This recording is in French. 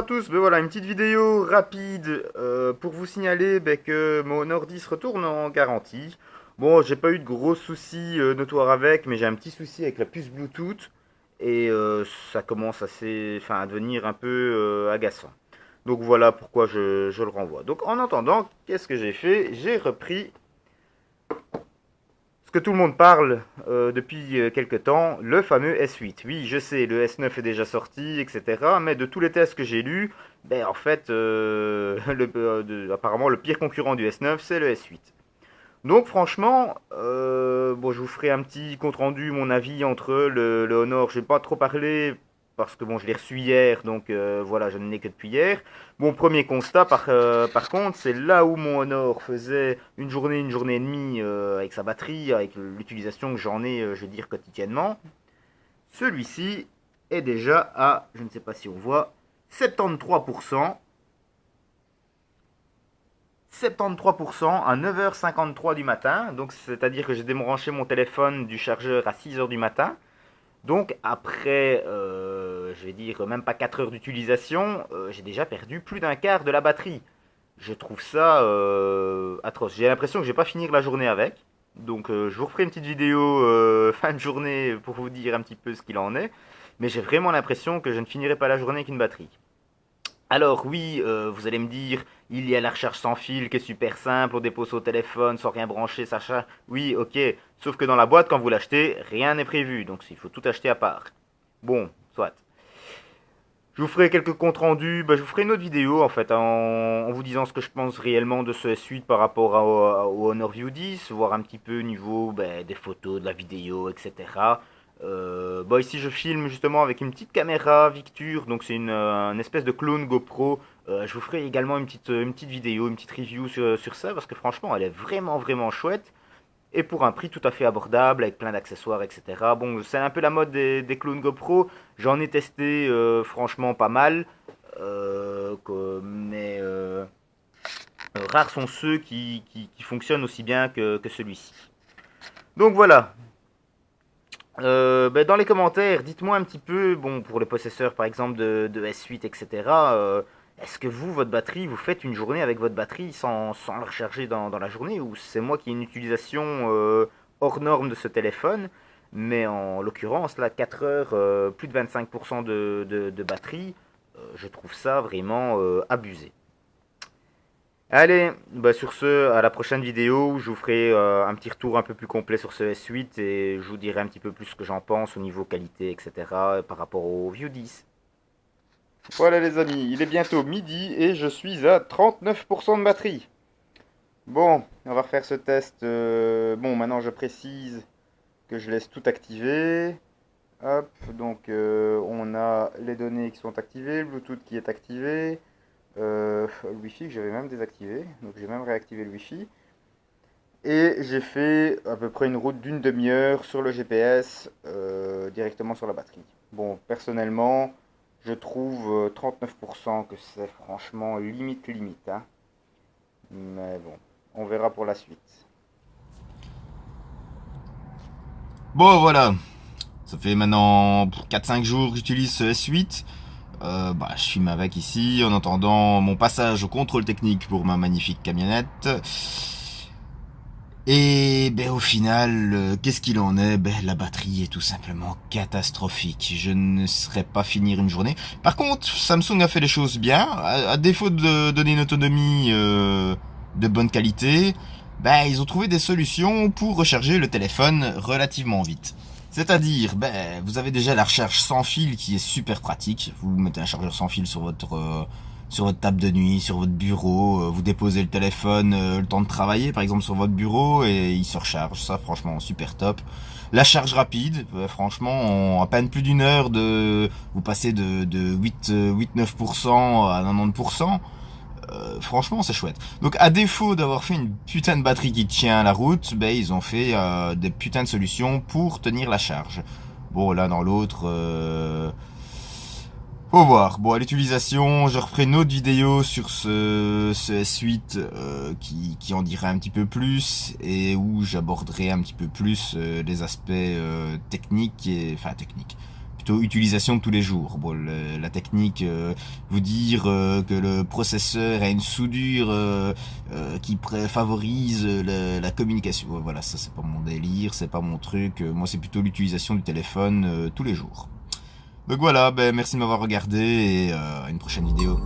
tous, ben voilà une petite vidéo rapide pour vous signaler que mon Honor 10 retourne en garantie. Bon, j'ai pas eu de gros soucis notoires avec, mais j'ai un petit souci avec la puce Bluetooth et ça commence à devenir un peu agaçant. Donc voilà pourquoi je le renvoie. Donc en attendant, qu'est-ce que j'ai fait? J'ai repris ce que tout le monde parle depuis quelque temps, le fameux S8. Oui, je sais, le S9 est déjà sorti, etc. Mais de tous les tests que j'ai lus, ben en fait, apparemment le pire concurrent du S9, c'est le S8. Donc franchement, bon, je vous ferai un petit compte rendu, mon avis entre le Honor. Je vais pas trop parler parce que bon, je l'ai reçu hier, donc voilà, je ne l'ai que depuis hier. Mon premier constat, par contre, c'est là où mon Honor faisait une journée et demie avec sa batterie, avec l'utilisation que j'en ai, je veux dire, quotidiennement. Celui-ci est déjà à, je ne sais pas si on voit, 73%. 73% à 9h53 du matin, donc c'est-à-dire que j'ai débranché mon téléphone du chargeur à 6h du matin. Donc après, je vais dire même pas 4 heures d'utilisation, j'ai déjà perdu plus d'un quart de la batterie. Je trouve ça atroce. J'ai l'impression que je vais pas finir la journée avec. Donc je vous referai une petite vidéo fin de journée pour vous dire un petit peu ce qu'il en est. Mais j'ai vraiment l'impression que je ne finirai pas la journée avec une batterie. Alors oui, vous allez me dire, il y a la recharge sans fil qui est super simple, on dépose au téléphone sans rien brancher, ça charge. Oui, ok, sauf que dans la boîte, quand vous l'achetez, rien n'est prévu, donc il faut tout acheter à part. Bon, soit. Je vous ferai quelques comptes rendus, je vous ferai une autre vidéo en fait, en vous disant ce que je pense réellement de ce S8 par rapport au Honor View 10, voir un petit peu au niveau des photos, de la vidéo, etc. Ici je filme justement avec une petite caméra Victure, donc c'est une espèce de clone GoPro. Je vous ferai également une petite vidéo, une petite review sur ça, parce que franchement elle est vraiment vraiment chouette. Et pour un prix tout à fait abordable, avec plein d'accessoires, etc. Bon, c'est un peu la mode des clones GoPro. J'en ai testé franchement pas mal. Mais rares sont ceux qui fonctionnent aussi bien que celui-ci. Donc voilà. Dans les commentaires, dites-moi un petit peu, bon, pour le possesseur par exemple de S8, etc. Est-ce que vous, votre batterie, vous faites une journée avec votre batterie sans la recharger dans la journée, ou c'est moi qui ai une utilisation hors norme de ce téléphone, mais en l'occurrence, là, 4 heures, plus de 25% de batterie, je trouve ça vraiment abusé. Allez, sur ce, à la prochaine vidéo où je vous ferai un petit retour un peu plus complet sur ce S8 et je vous dirai un petit peu plus ce que j'en pense au niveau qualité, etc. par rapport au View 10. Voilà les amis, il est bientôt midi et je suis à 39% de batterie. Bon, on va refaire ce test. Bon, maintenant je précise que je laisse tout activer. Hop, donc on a les données qui sont activées, le Bluetooth qui est activé. Le Wi-Fi que j'avais même désactivé, donc j'ai même réactivé le Wi-Fi. Et j'ai fait à peu près une route d'une demi-heure sur le GPS directement sur la batterie. Bon, personnellement, je trouve 39% que c'est franchement limite limite, hein. Mais bon, on verra pour la suite. Bon voilà, ça fait maintenant 4-5 jours que j'utilise ce S8. Je filme avec ici en attendant mon passage au contrôle technique pour ma magnifique camionnette. Et au final, qu'est-ce qu'il en est? La batterie est tout simplement catastrophique. Je ne serais pas finir une journée. Par contre, Samsung a fait les choses bien. À défaut de donner une autonomie de bonne qualité, ils ont trouvé des solutions pour recharger le téléphone relativement vite. C'est-à-dire, vous avez déjà la recharge sans fil qui est super pratique. Vous mettez un chargeur sans fil sur votre table de nuit, sur votre bureau, vous déposez le téléphone le temps de travailler par exemple sur votre bureau et il se recharge. Ça franchement super top. La charge rapide, franchement en à peine plus d'une heure vous passez de 8-9% à 90%. Franchement c'est chouette. Donc à défaut d'avoir fait une putain de batterie qui tient la route, ils ont fait des putains de solutions pour tenir la charge. Bon l'un dans l'autre faut voir. Bon, à l'utilisation, je referai une autre vidéo sur ce S8 qui en dirait un petit peu plus et où j'aborderai un petit peu plus les aspects techniques et enfin techniques. plutôt utilisation de tous les jours. Bon, la technique, vous dire que le processeur a une soudure qui favorise la communication. Voilà, ça c'est pas mon délire, c'est pas mon truc. Moi c'est plutôt l'utilisation du téléphone tous les jours. Donc voilà, ben merci de m'avoir regardé et à une prochaine vidéo.